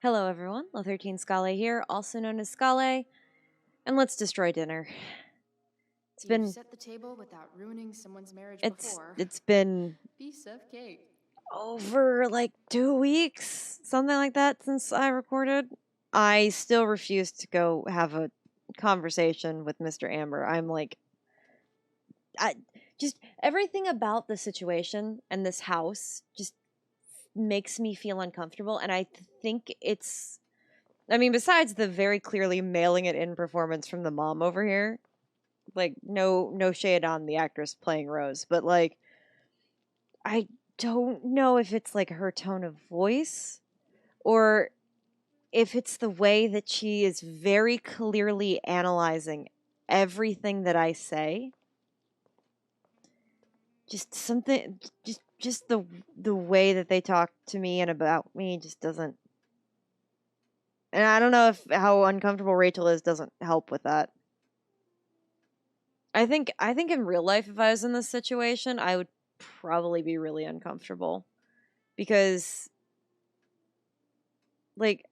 Hello everyone, Low 13 Scale here, also known as Scale, and let's destroy dinner. You've set the table without ruining someone's marriage before. It's been Piece of cake. over like 2 weeks, something like that, since I recorded. I still refuse to go have a conversation with Mr. Amber. I'm like, just everything about the situation and this house just makes me feel uncomfortable, and I think it's, I mean, besides the very clearly mailing it in performance from the mom over here, like no shade on the actress playing Rose, but like I don't know if it's like her tone of voice or if it's the way that she is very clearly analyzing everything that I say. Just something, just the way that they talk to me and about me just doesn't. And I don't know if how uncomfortable Rachel is doesn't help with that. I think in real life, if I was in this situation, I would probably be really uncomfortable because, like,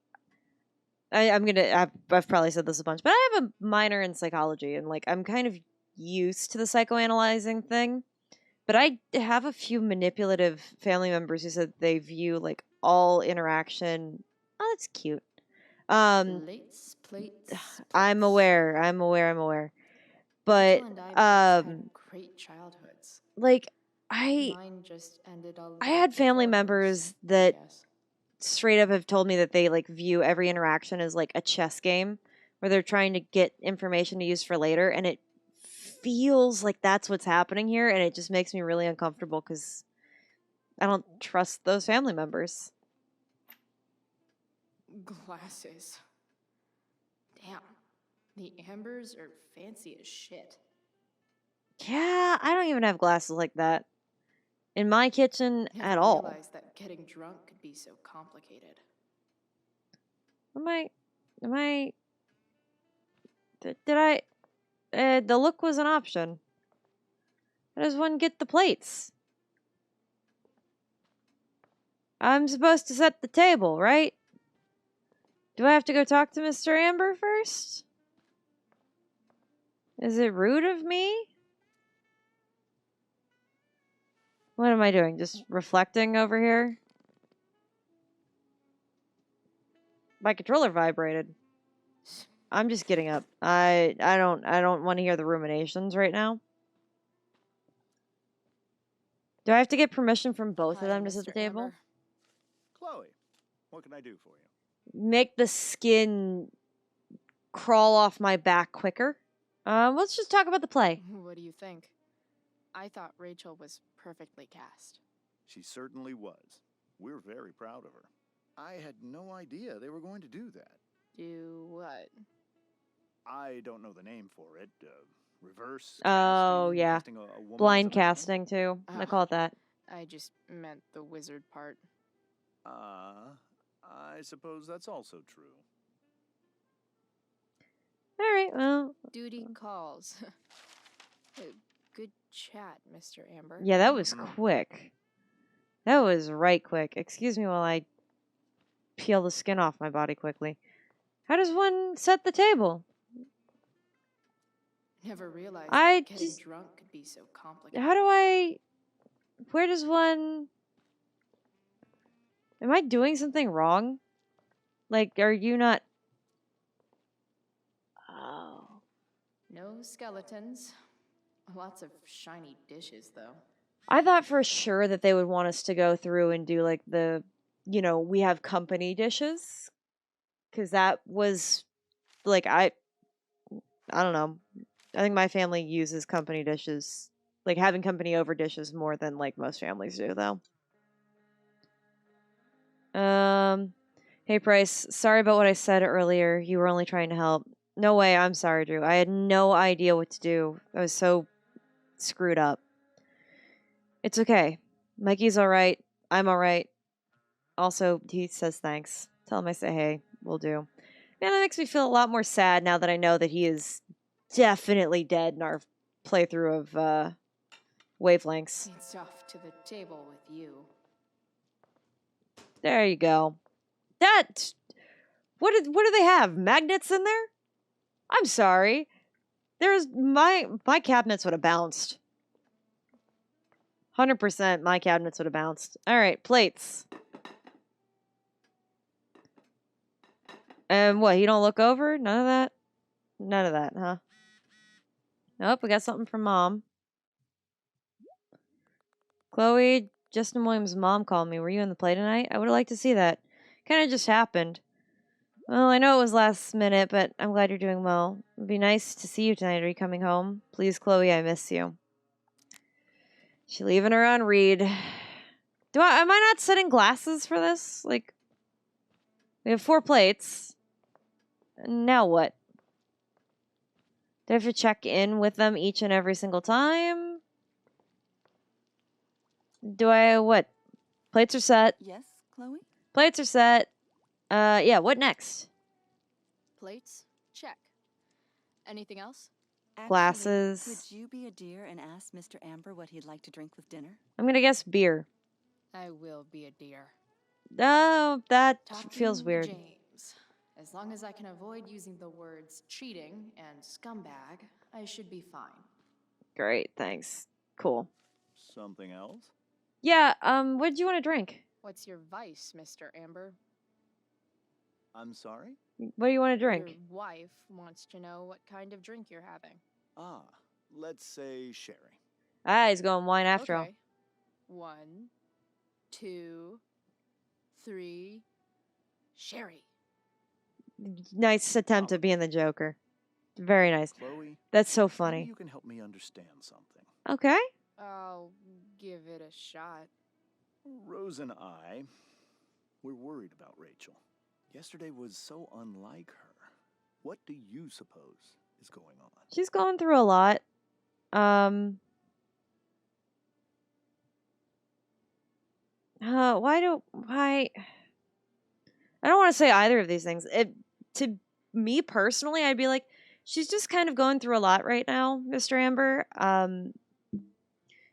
I've probably said this a bunch, but I have a minor in psychology, and like I'm kind of used to the psychoanalyzing thing. But I have a few manipulative family members who said they view like all interaction. Oh, that's cute. Plates. I'm aware. I'm aware. But Rachel and I both had great childhoods. like Mine just ended a I little had family before hers, members I that guess. straight up have told me that they like view every interaction as like a chess game where they're trying to get information to use for later, and it feels like that's what's happening here, and it just makes me really uncomfortable because I don't trust those family members. Glasses. Damn. The Ambers are fancy as shit. Yeah, I don't even have glasses like that in my kitchen Never at all. realized that getting drunk could be so complicated. Am I did I the look was an option. How does one get the plates? I'm supposed to set the table, right? Do I have to go talk to Mr. Amber first? Is it rude of me? What am I doing? Just reflecting over here? My controller vibrated. I'm just getting up. I don't want to hear the ruminations right now. Do I have to get permission from both of them to sit at the table? Amber. Chloe, what can I do for you? Make the skin crawl off my back quicker. Let's just talk about the play. What do you think? I thought Rachel was perfectly cast. She certainly was. We're very proud of her. I had no idea they were going to do that. Do what? I don't know the name for it. Reverse Oh, casting, yeah. casting a woman Blind as a man? casting, too. I call it that. I just meant the wizard part. I suppose that's also true. All right, well. Duty calls. Good chat, Mr. Amber. Yeah, that was quick. That was right quick. Excuse me while I peel the skin off my body quickly. How does one set the table? Never realized I that getting just- drunk could be so complicated. How do I... Where does one... Am I doing something wrong? Like, are you not... Oh. No skeletons. Lots of shiny dishes, though. I thought for sure that they would want us to go through and do, like, the... You know, we have company dishes. Because that was... Like, I don't know. I think my family uses company dishes. Like, having company over dishes more than, like, most families do, though. Hey, Price. Sorry about what I said earlier. You were only trying to help. No way. I'm sorry, Drew. I had no idea what to do. I was so screwed up. It's okay. Mikey's all right. I'm all right. Also, he says thanks. Tell him I say hey. Will do. Man, that makes me feel a lot more sad now that I know that he is definitely dead in our playthrough of Wavelengths. It's off to the table with you. There you go. That What do they have? Magnets in there? I'm sorry. There's my cabinets would have bounced. 100% my cabinets would have bounced. All right, plates. And what, you don't look over? None of that? None of that, huh? Nope, we got something from Mom. Chloe, Justin Williams' mom called me. Were you in the play tonight? I would have liked to see that. Kind of just happened. Well, I know it was last minute, but I'm glad you're doing well. It'd be nice to see you tonight. Are you coming home? Please, Chloe, I miss you. She leaving her on read. Am I not setting glasses for this? Like, we have 4 plates. Now what? Do I have to check in with them each and every single time? What? Plates are set. Yes, Chloe? Plates are set. Yeah, what next? Plates? Check. Anything else? Actually, Glasses. Could you be a dear and ask Mr. Amber what he'd like to drink with dinner? I'm gonna guess beer. I will be a dear. Oh, that feels Talking weird. James. As long as I can avoid using the words cheating and scumbag, I should be fine. Great, thanks. Cool. Something else? Yeah, what did you want to drink? What's your vice, Mr. Amber? I'm sorry? What do you want to Your drink? wife wants to know what kind of drink you're having. Ah, let's say sherry. Ah, he's going wine after all. Okay. 1, 2, 3. Sherry. Nice attempt at being the Joker. Very nice. Chloe, That's so maybe funny. you can help me understand something. Okay. I'll give it a shot. Rose and I, we're worried about Rachel. Yesterday was so unlike her. What do you suppose is going on? She's going through a lot. Why? I don't want to say either of these things. To me personally, I'd be like, she's just kind of going through a lot right now, Mr. Amber.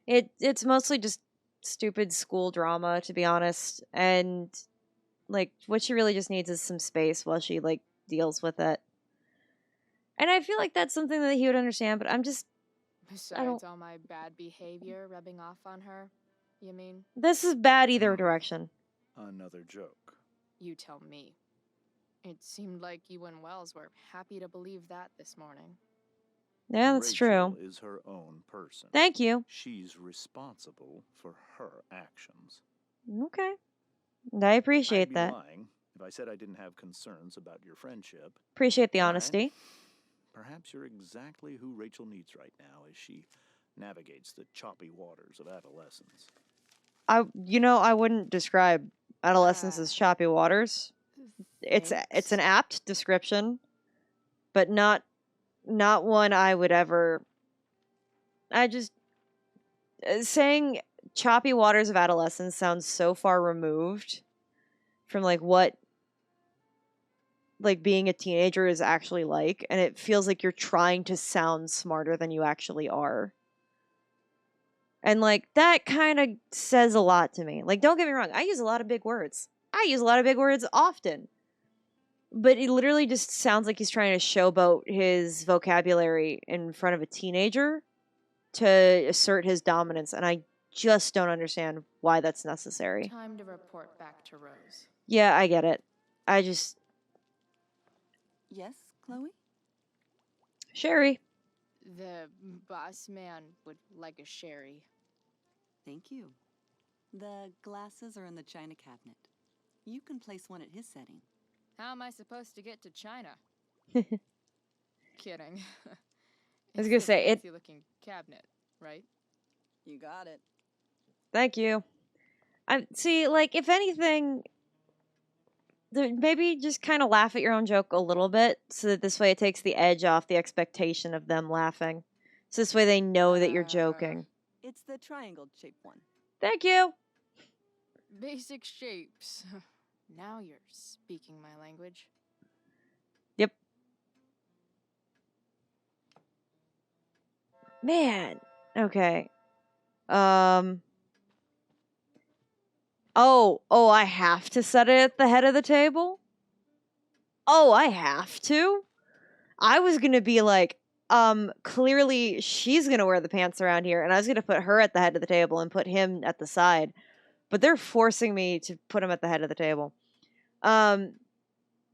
It's mostly just stupid school drama, to be honest, and like what she really just needs is some space while she like deals with it. And I feel like that's something that he would understand, but I'm just Besides all my bad behavior rubbing off on her, you mean? this is bad either direction. Another joke. You tell me. It seemed like you and Wells were happy to believe that this morning. Yeah, that's Rachel true. is her own person. Thank you. She's responsible for her actions. Okay. I appreciate I'd be that. lying if I said I didn't have concerns about your friendship. Appreciate the But honesty. perhaps you're exactly who Rachel needs right now as she navigates the choppy waters of adolescence. I wouldn't describe adolescence as choppy waters. It's an apt description, but not one I would ever. I just saying choppy waters of adolescence sounds so far removed from like what like being a teenager is actually like, and it feels like you're trying to sound smarter than you actually are. And like that kind of says a lot to me. Like, don't get me wrong, I use a lot of big words. I use a lot of big words often. But it literally just sounds like he's trying to showboat his vocabulary in front of a teenager to assert his dominance, and I just don't understand why that's necessary. Time to report back to Rose. Yeah, I get it. I just Yes, Chloe? Sherry. The boss man would like a sherry. Thank you. The glasses are in the china cabinet. You can place one at his setting. How am I supposed to get to China? Kidding. I was gonna say, it- looking cabinet, right? You got it. Thank you. I see, like, if anything, maybe just kind of laugh at your own joke a little bit, so that this way it takes the edge off the expectation of them laughing. So this way they know that you're joking. It's the triangle-shaped one. Thank you. Basic shapes. Now you're speaking my language. Yep. Man. Okay. Oh, I have to set it at the head of the table? oh, I have to? I was going to be like, clearly she's going to wear the pants around here, and I was going to put her at the head of the table and put him at the side. But they're forcing me to put him at the head of the table. Um,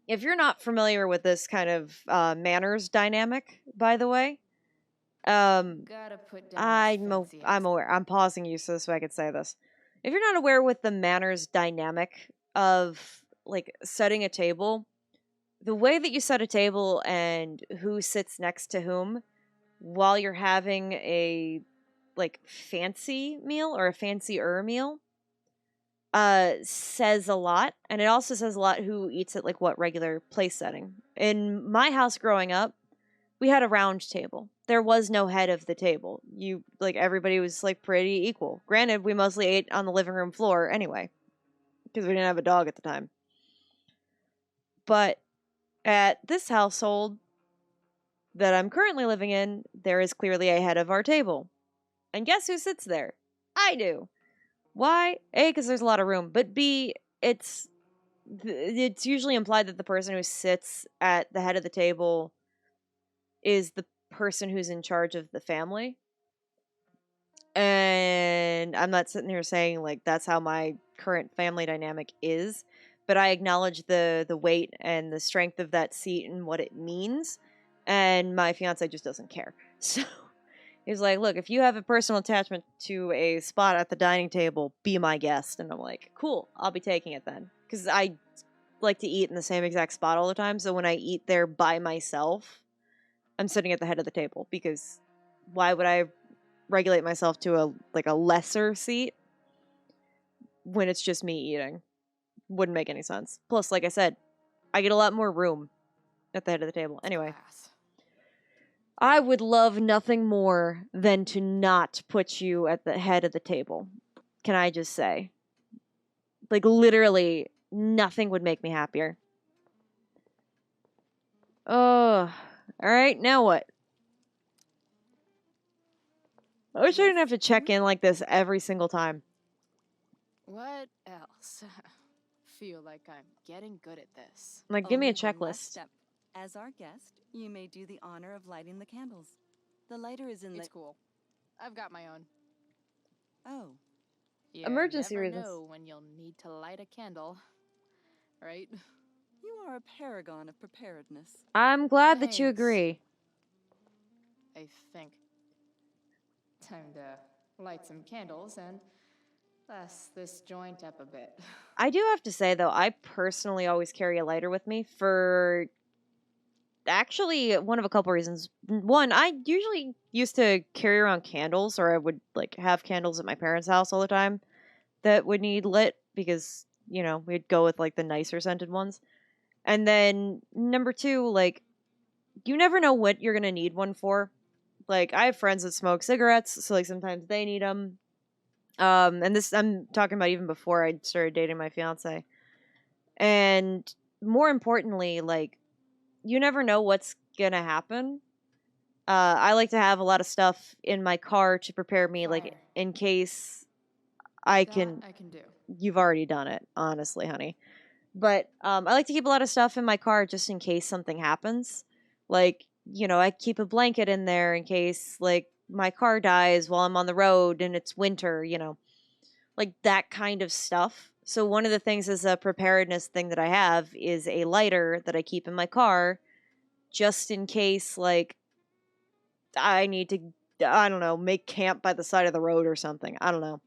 if you're not familiar with this kind of manners dynamic, by the way, Gotta put down this fancy I'm aware. I'm pausing you so I could say this. If you're not aware with the manners dynamic of like setting a table, the way that you set a table and who sits next to whom while you're having a like fancy meal or a fancier meal says a lot, and it also says a lot who eats at like what regular place setting. In my house growing up, we had a round table. There was no head of the table. You like everybody was like pretty equal. Granted, we mostly ate on the living room floor anyway because we didn't have a dog at the time. But at this household that I'm currently living in, there is clearly a head of our table. And guess who sits there? I do. Why? A, because there's a lot of room, but B, it's usually implied that the person who sits at the head of the table is the person who's in charge of the family. And I'm not sitting here saying like that's how my current family dynamic is, but I acknowledge the weight and the strength of that seat and what it means. And my fiance just doesn't care. So he's like, look, if you have a personal attachment to a spot at the dining table, be my guest. And I'm like, cool, I'll be taking it then. Because I like to eat in the same exact spot all the time. So when I eat there by myself, I'm sitting at the head of the table. Because why would I regulate myself to a lesser seat when it's just me eating? Wouldn't make any sense. Plus, like I said, I get a lot more room at the head of the table. Anyway. Class. I would love nothing more than to not put you at the head of the table. Can I just say? Like, literally, nothing would make me happier. Oh, alright, now what? I wish I didn't have to check in like this every single time. What else? Feel like I'm getting good at this. Like, give me a Only one last checklist. step. As our guest, you may do the honor of lighting the candles. The lighter is in the... It's cool. I've got my own. Oh, You Emergency never reasons. know when you'll need to light a candle, right? you are a paragon of preparedness. I'm glad that you Thanks. agree. I think. Time to light some candles and bless this joint up a bit. I do have to say, though, I personally always carry a lighter with me for actually one of a couple reasons. One, I usually used to carry around candles, or I would like have candles at my parents' house all the time that would need lit because, you know, we'd go with like the nicer scented ones. And then number two, like, you never know what you're going to need one for. Like, I have friends that smoke cigarettes, so like sometimes they need them. And this I'm talking about even before I started dating my fiance. And more importantly, like, you never know what's gonna happen. I like to have a lot of stuff in my car to prepare me, like, Fire. in case I That can. I can do. You've already done it, honestly, honey. But I like to keep a lot of stuff in my car just in case something happens. Like, you know, I keep a blanket in there in case, like, my car dies while I'm on the road and it's winter, you know, like that kind of stuff. So, one of the things as a preparedness thing that I have is a lighter that I keep in my car just in case, like, I need to, I don't know, make camp by the side of the road or something. I don't know.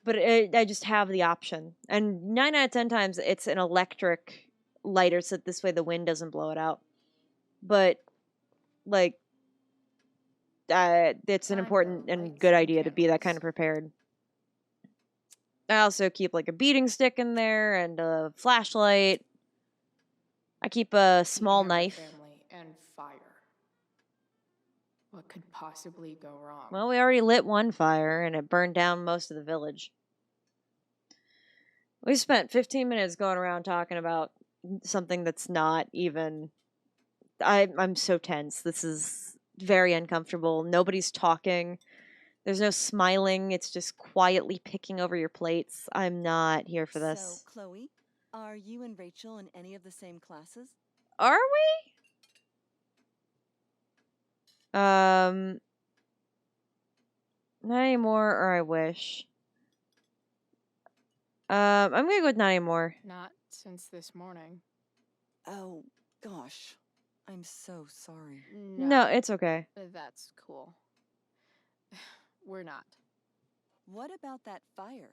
But I just have the option. And 9 out of 10 times, it's an electric lighter, so this way the wind doesn't blow it out. But, like, it's an Time to important and light good some idea to be that kind of candles. prepared. I also keep, like, a beating stick in there and a flashlight. I keep a small Eating at my knife. family and fire. What could possibly go wrong? Well, we already lit one fire, and it burned down most of the village. We spent 15 minutes going around talking about something that's not even... I'm so tense. This is very uncomfortable. Nobody's talking. There's no smiling. It's just quietly picking over your plates. I'm not here for this. So, Chloe, are you and Rachel in any of the same classes? Are we? Not anymore, or I wish. I'm gonna go with not anymore. Not since this morning. Oh, gosh. I'm so sorry. No, it's okay. That's cool. We're not. What about that fire?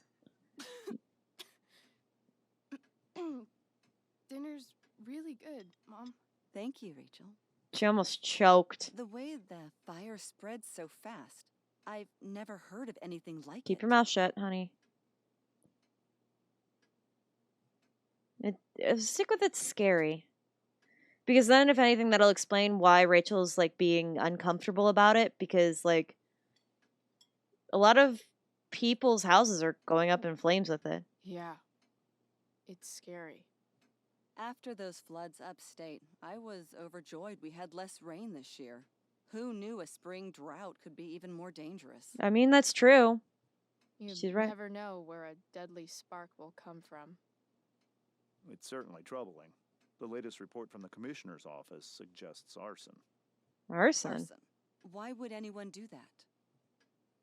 Dinner's really good, Mom. Thank you, Rachel. She almost choked. The way the fire spreads so fast, I've never heard of anything like Keep it. your mouth shut, honey. Stick with it's scary. Because then, if anything, that'll explain why Rachel's, like, being uncomfortable about it. Because, like, a lot of people's houses are going up in flames with it. Yeah. It's scary. After those floods upstate, I was overjoyed we had less rain this year. Who knew a spring drought could be even more dangerous? I mean, that's true. You She's right. never know where a deadly spark will come from. It's certainly troubling. The latest report from the commissioner's office suggests arson. Arson. Arson. Why would anyone do that?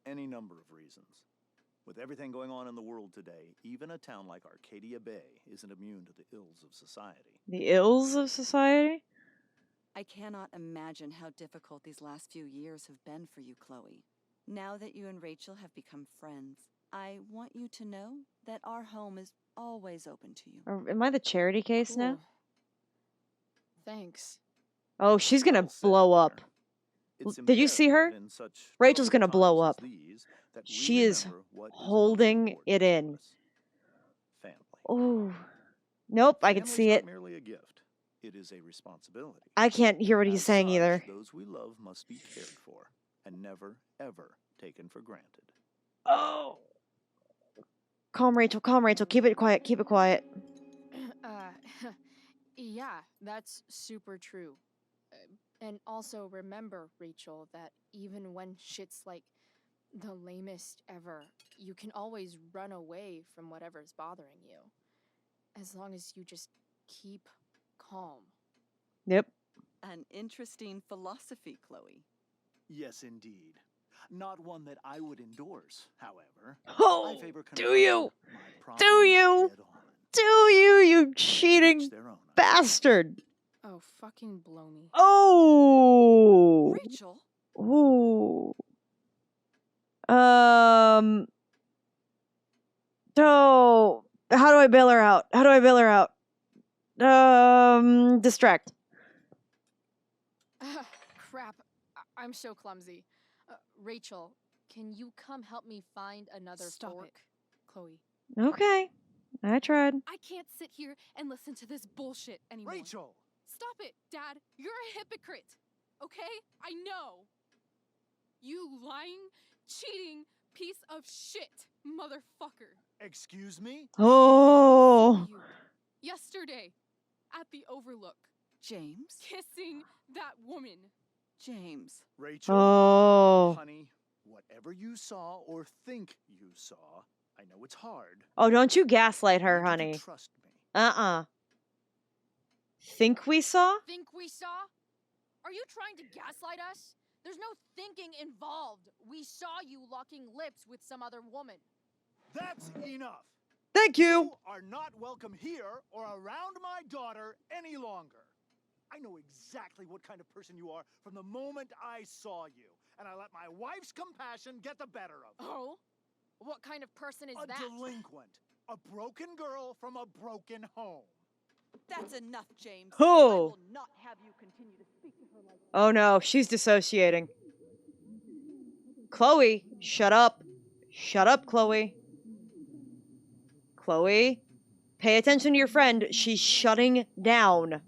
Any number of reasons. With everything going on in the world today, even a town like Arcadia Bay isn't immune to the ills of society. The ills of society? I cannot imagine how difficult these last few years have been for you, Chloe. Now that you and Rachel have become friends, I want you to know that our home is always open to you. Or am I the charity case now? Cool. Thanks. Oh, she's gonna Well said, blow up. dear. It's Did you see her? imperative in such Rachel's troubling gonna blow times as up. these that we She is remember what is most holding important it to in. us. Family. Oh. Nope, I can Family's see not it. merely a gift. It is a responsibility. I can't hear what he's As saying such, either. Those we love must be cared for and never, ever taken for granted. Oh. Calm, Rachel. Calm, Rachel. Keep it quiet. Keep it quiet. Yeah, that's super true. And also remember, Rachel, that even when shit's like the lamest ever, you can always run away from whatever's bothering you. As long as you just keep calm. Yep. An interesting philosophy, Chloe. Yes, indeed. Not one that I would endorse, however. Oh, I favor do you? confronting my Do problems you? head on. Do you Each cheating their own, I suppose. bastard? Oh, fucking blow me. Oh. Rachel? Ooh. Oh. How do I bail her out? How do I bail her out? Distract. Crap. I'm so clumsy. Rachel, can you come help me find another Stop fork? it, Chloe. Okay. I tried. I can't sit here and listen to this bullshit anymore. Rachel! Stop it, Dad. You're a hypocrite. Okay? I know. You lying, cheating piece of shit, motherfucker. Excuse me? Oh. You yesterday at the Overlook, James? kissing that woman. James. Rachel? Oh. Honey, whatever you saw or think you saw, I know it's hard. Oh, don't you gaslight I her, need you to honey. trust me. Think we saw? Think we saw? Are you trying to gaslight us? There's no thinking involved. We saw you locking lips with some other woman. That's enough. Thank you. Are not welcome here or around my daughter any longer. I know exactly what kind of person you are from the moment I saw you, and I let my wife's compassion get the better of me. Oh? What kind of person is A that? delinquent, a broken girl from a broken home. That's enough, James. Who? I will not have you continue to speak to her like that. Oh no, she's dissociating. Chloe, shut up. Shut up, Chloe. Chloe, pay attention to your friend. She's shutting down.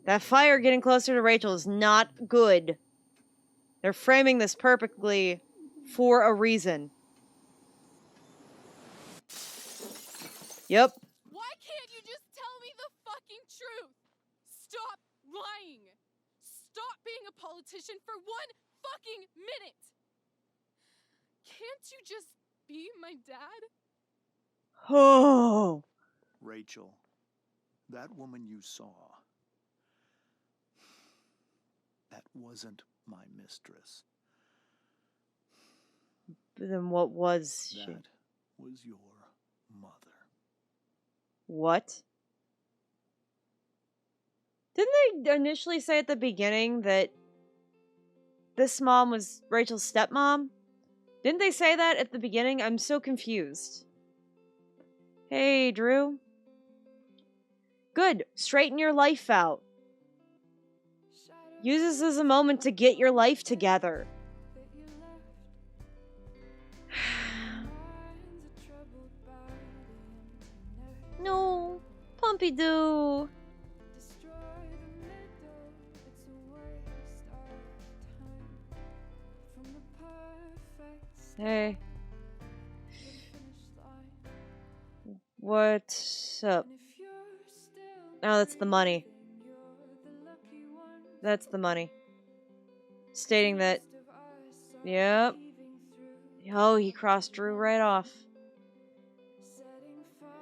That fire getting closer to Rachel is not good. They're framing this perfectly for a reason. Yep. Why can't you just tell me the fucking truth? Stop lying. Stop being a politician for 1 fucking minute. Can't you just be my dad? Oh. Rachel, that woman you saw wasn't my mistress. Then what was she? That was your mother. What? Didn't they initially say at the beginning that this mom was Rachel's stepmom? Didn't they say that at the beginning? I'm so confused. Hey, Drew. Good. Straighten your life out. Use this as a moment to get your life together. No. Pompidou. Hey. What's up? Oh, that's the money. That's the money. Stating that... Yep. Oh, he crossed Drew right off.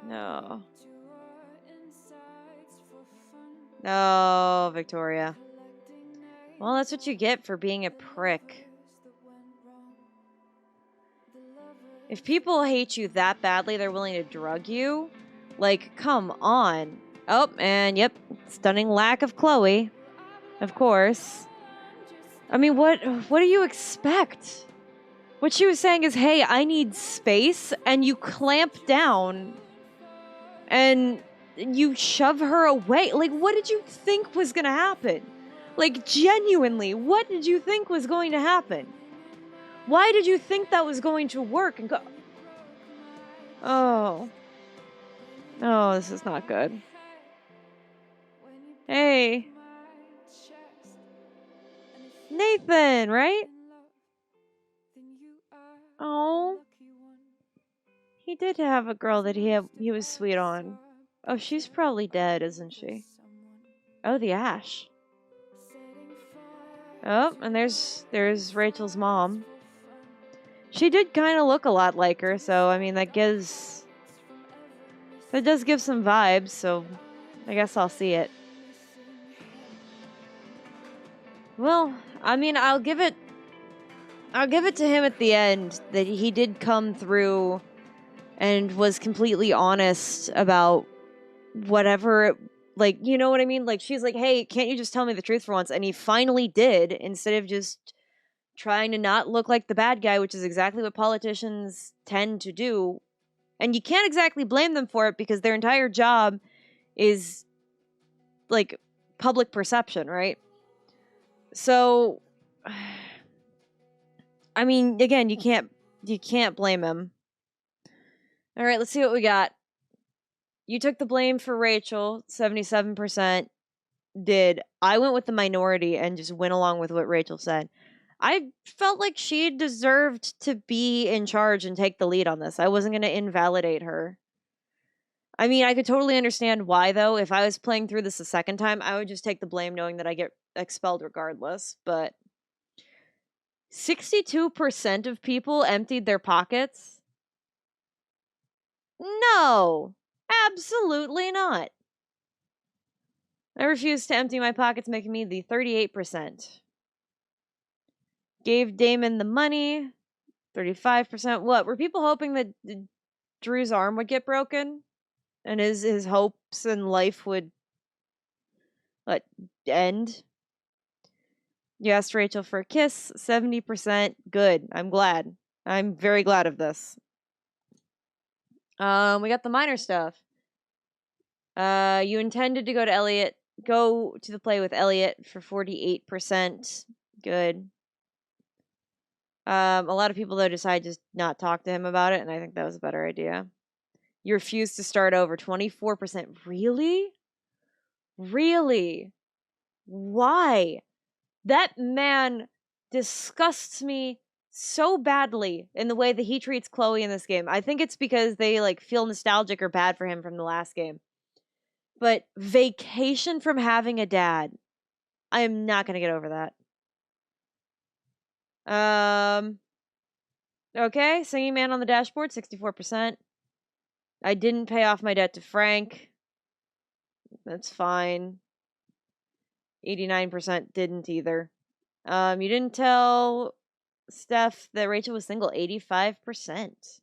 No. No, Victoria. Well, that's what you get for being a prick. If people hate you that badly, they're willing to drug you. Like, come on. Oh, and yep, stunning lack of Chloe. Of course. I mean, what do you expect? What she was saying is, hey, I need space, and you clamp down and you shove her away. Like, what did you think was gonna happen? Like, genuinely, what did you think was going to happen? Why did you think that was going to work? And go... Oh. Oh, this is not good. Hey. Nathan, right? Oh. He did have a girl that he was sweet on. Oh, she's probably dead, isn't she? Oh, the Ash. Oh, and there's Rachel's mom. She did kind of look a lot like her, so I mean that does give some vibes, so I guess I'll see it. Well, I mean, I'll give it to him at the end that he did come through and was completely honest about whatever, like, you know what I mean? Like, she's like, hey, can't you just tell me the truth for once? And he finally did, instead of just trying to not look like the bad guy, which is exactly what politicians tend to do. And you can't exactly blame them for it because their entire job is, like, public perception, right? So, I mean, again, you can't blame him. All right, let's see what we got. You took the blame for Rachel, 77% did. I went with the minority and just went along with what Rachel said. I felt like she deserved to be in charge and take the lead on this. I wasn't going to invalidate her. I mean, I could totally understand why, though. If I was playing through this a second time, I would just take the blame knowing that I get expelled regardless. But 62% of people emptied their pockets? No, absolutely not. I refuse to empty my pockets, making me the 38%. Gave Damon the money, 35%. What, were people hoping that Drew's arm would get broken? And his hopes in life would end? You asked Rachel for a kiss, 70%. Good, I'm glad. I'm very glad of this. We got the minor stuff. You intended to go to the play with Elliot for 48%. Good. A lot of people, though, decided to just not talk to him about it, and I think that was a better idea. You refused to start over, 24%. Really? Really? Why? That man disgusts me so badly in the way that he treats Chloe in this game. I think it's because they, like, feel nostalgic or bad for him from the last game. But vacation from having a dad. I am not going to get over that. Okay, Singing Man on the Dashboard, 64%. I didn't pay off my debt to Frank. That's fine. 89% didn't either. You didn't tell Steph that Rachel was single, 85%.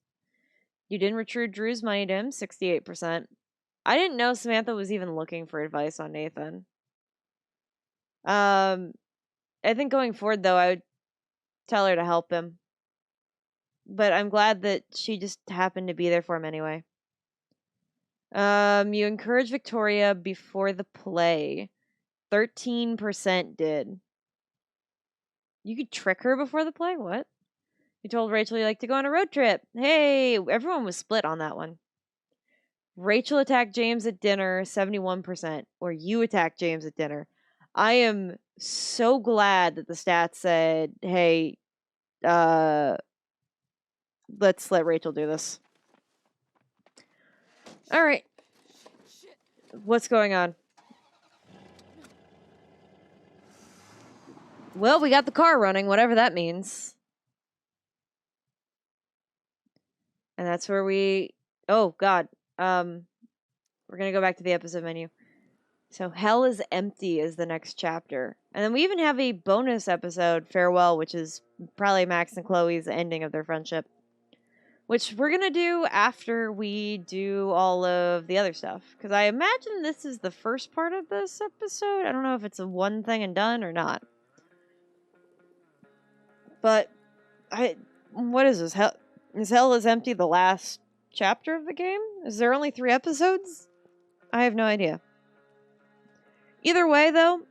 You didn't return Drew's money to him, 68%. I didn't know Samantha was even looking for advice on Nathan. I think going forward, though, I would tell her to help him. But I'm glad that she just happened to be there for him anyway. You encouraged Victoria before the play. 13% did. You could trick her before the play? What? You told Rachel you like to go on a road trip. Hey, everyone was split on that one. Rachel attacked James at dinner, 71%. Or you attacked James at dinner. I am so glad that the stats said, hey, let's let Rachel do this. All right. What's going on? Well, we got the car running, whatever that means. And that's where we... Oh, God. We're going to go back to the episode menu. So, Hell is Empty is the next chapter. And then we even have a bonus episode, Farewell, which is probably Max and Chloe's ending of their friendship. Which we're going to do after we do all of the other stuff. Because I imagine this is the first part of this episode. I don't know if it's a one thing and done or not. But, what is this? Hell is Empty the last chapter of the game? Is there only 3 episodes? I have no idea. Either way, though,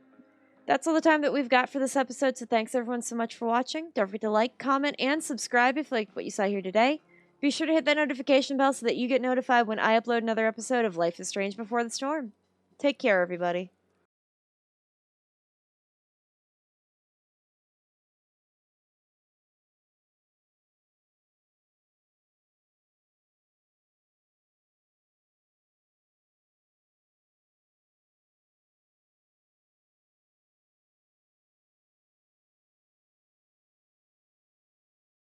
that's all the time that we've got for this episode, so thanks everyone so much for watching. Don't forget to like, comment, and subscribe if you liked what you saw here today. Be sure to hit that notification bell so that you get notified when I upload another episode of Life is Strange Before the Storm. Take care, everybody.